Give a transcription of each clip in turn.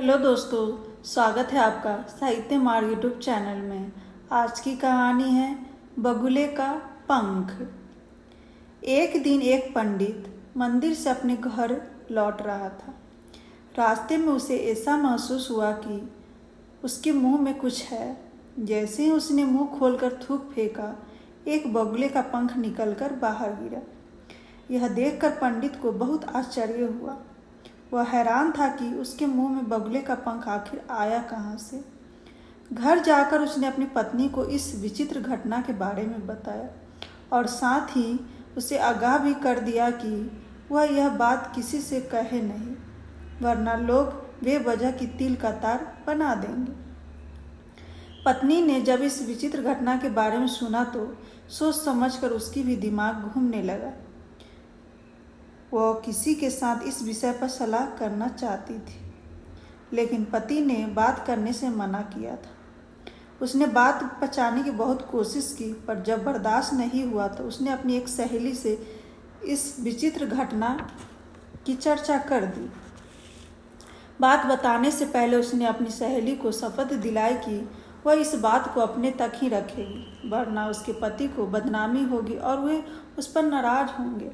Hello दोस्तों, स्वागत है आपका साहित्य मार्ग यूट्यूब चैनल में। आज की कहानी है बगुले का पंख। एक दिन एक पंडित मंदिर से अपने घर लौट रहा था। रास्ते में उसे ऐसा महसूस हुआ कि उसके मुंह में कुछ है। जैसे ही उसने मुंह खोलकर थूक फेंका, एक बगुले का पंख निकलकर बाहर गिरा। यह देखकर पंडित को बहुत आश्चर्य हुआ। वह हैरान था कि उसके मुंह में बगुले का पंख आखिर आया कहाँ से। घर जाकर उसने अपनी पत्नी को इस विचित्र घटना के बारे में बताया और साथ ही उसे आगाह भी कर दिया कि वह यह बात किसी से कहे नहीं, वरना लोग बेवजह की तिल का तार बना देंगे। पत्नी ने जब इस विचित्र घटना के बारे में सुना तो सोच समझकर उसकी भी दिमाग घूमने लगा। वह किसी के साथ इस विषय पर सलाह करना चाहती थी, लेकिन पति ने बात करने से मना किया था। उसने बात पचाने की बहुत कोशिश की, पर जब बर्दाश्त नहीं हुआ तो उसने अपनी एक सहेली से इस विचित्र घटना की चर्चा कर दी। बात बताने से पहले उसने अपनी सहेली को शपथ दिलाई कि वह इस बात को अपने तक ही रखेगी, वरना उसके पति को बदनामी होगी और वे उस पर नाराज होंगे।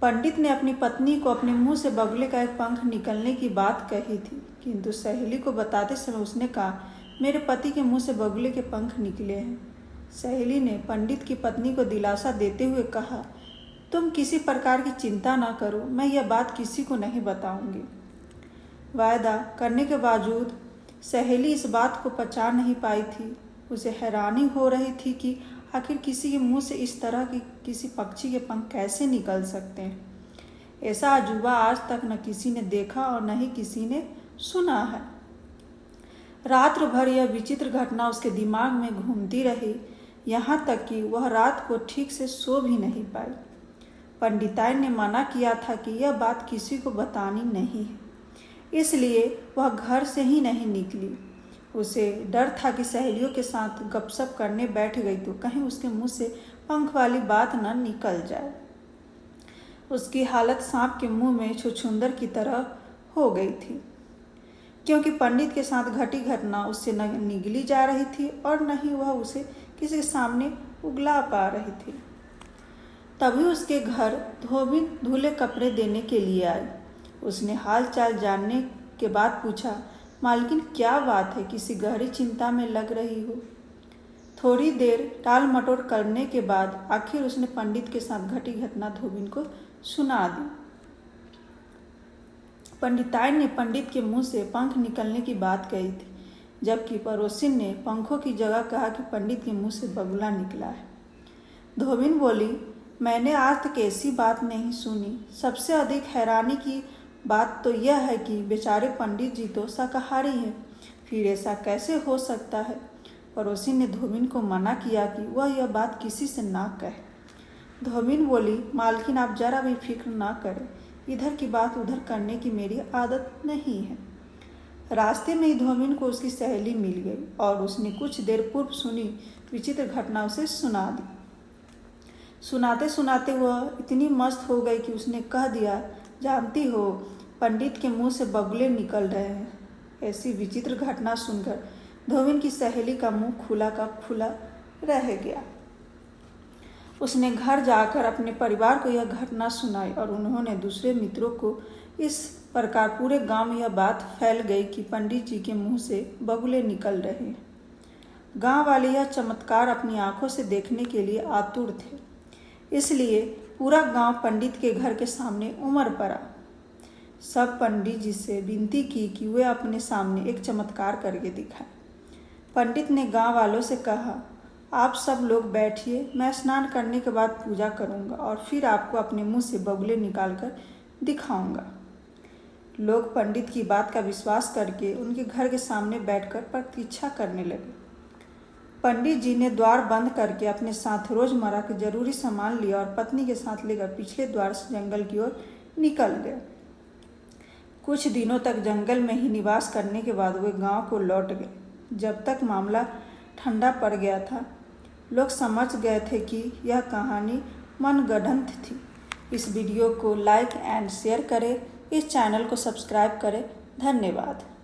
पंडित ने अपनी पत्नी को अपने मुंह से बगुले का एक पंख निकलने की बात कही थी, किंतु सहेली को बताते समय उसने कहा, मेरे पति के मुंह से बगुले के पंख निकले हैं। सहेली ने पंडित की पत्नी को दिलासा देते हुए कहा, तुम किसी प्रकार की चिंता न करो, मैं यह बात किसी को नहीं बताऊंगी। वायदा करने के बावजूद सहेली इस बात को पचा नहीं पाई थी। उसे हैरानी हो रही थी कि आखिर किसी के मुंह से इस तरह की किसी पक्षी के पंख कैसे निकल सकते हैं। ऐसा अजूबा आज तक न किसी ने देखा और न ही किसी ने सुना है। रात भर यह विचित्र घटना उसके दिमाग में घूमती रही, यहाँ तक कि वह रात को ठीक से सो भी नहीं पाई। पंडिताई ने मना किया था कि यह बात किसी को बतानी नहीं है, इसलिए वह घर से ही नहीं निकली। उसे डर था कि सहेलियों के साथ गपशप करने बैठ गई तो कहीं उसके मुंह से पंख वाली बात न निकल जाए। उसकी हालत सांप के मुंह में छुछुंदर की तरह हो गई थी, क्योंकि पंडित के साथ घटी घटना उससे न निगली जा रही थी और न ही वह उसे किसी के सामने उगला पा रही थी। तभी उसके घर धोबी धुले कपड़े देने के लिए आई। उसने हाल चाल जानने के बाद पूछा, मालकिन क्या बात है, किसी गहरी चिंता में लग रही हो। थोड़ी देर टाल मटोल करने के बाद आखिर उसने पंडित के साथ घटी घटना धोबिन को सुना दी। पंडिताई ने पंडित के मुंह से पंख निकलने की बात कही थी, जबकि पड़ोसिन ने पंखों की जगह कहा कि पंडित के मुंह से बगुला निकला है। धोबिन बोली, मैंने आज तक ऐसी बात नहीं सुनी। सबसे अधिक हैरानी की बात तो यह है कि बेचारे पंडित जी तो शाकाहारी हैं, फिर ऐसा कैसे हो सकता है। पड़ोसी ने धोबिन को मना किया कि वह यह बात किसी से ना कहे। धोबिन बोली, मालकिन आप जरा भी फिक्र ना करें, इधर की बात उधर करने की मेरी आदत नहीं है। रास्ते में ही धोबिन को उसकी सहेली मिल गई और उसने कुछ देर पूर्व सुनी विचित्र घटना उसे सुना दी। सुनाते सुनाते वह इतनी मस्त हो गई कि उसने कह दिया, जानती हो, पंडित के मुंह से बगुले निकल रहे हैं। ऐसी विचित्र घटना सुनकर धोबिन की सहेली का मुंह खुला का खुला रह गया। उसने घर जाकर अपने परिवार को यह घटना सुनाई और उन्होंने दूसरे मित्रों को। इस प्रकार पूरे गांव में यह बात फैल गई कि पंडित जी के मुंह से बगुले निकल रहे हैं। गांव वाले यह चमत्कार अपनी आंखों से देखने के लिए आतुर थे, इसलिए पूरा गांव पंडित के घर के सामने उमड़ पड़ा। सब पंडित जी से विनती की कि वे अपने सामने एक चमत्कार करके दिखाएं। पंडित ने गांव वालों से कहा, आप सब लोग बैठिए, मैं स्नान करने के बाद पूजा करूंगा और फिर आपको अपने मुंह से बगुले निकालकर दिखाऊंगा। लोग पंडित की बात का विश्वास करके उनके घर के सामने बैठकर प्रतीक्षा करने लगे। पंडित जी ने द्वार बंद करके अपने साथ रोजमर्रा के जरूरी सामान लिया और पत्नी के साथ लेकर पिछले द्वार से जंगल की ओर निकल गए। कुछ दिनों तक जंगल में ही निवास करने के बाद वे गांव को लौट गए। जब तक मामला ठंडा पड़ गया था, लोग समझ गए थे कि यह कहानी मनगढ़ंत थी। इस वीडियो को लाइक एंड शेयर करें, इस चैनल को सब्सक्राइब करें। धन्यवाद।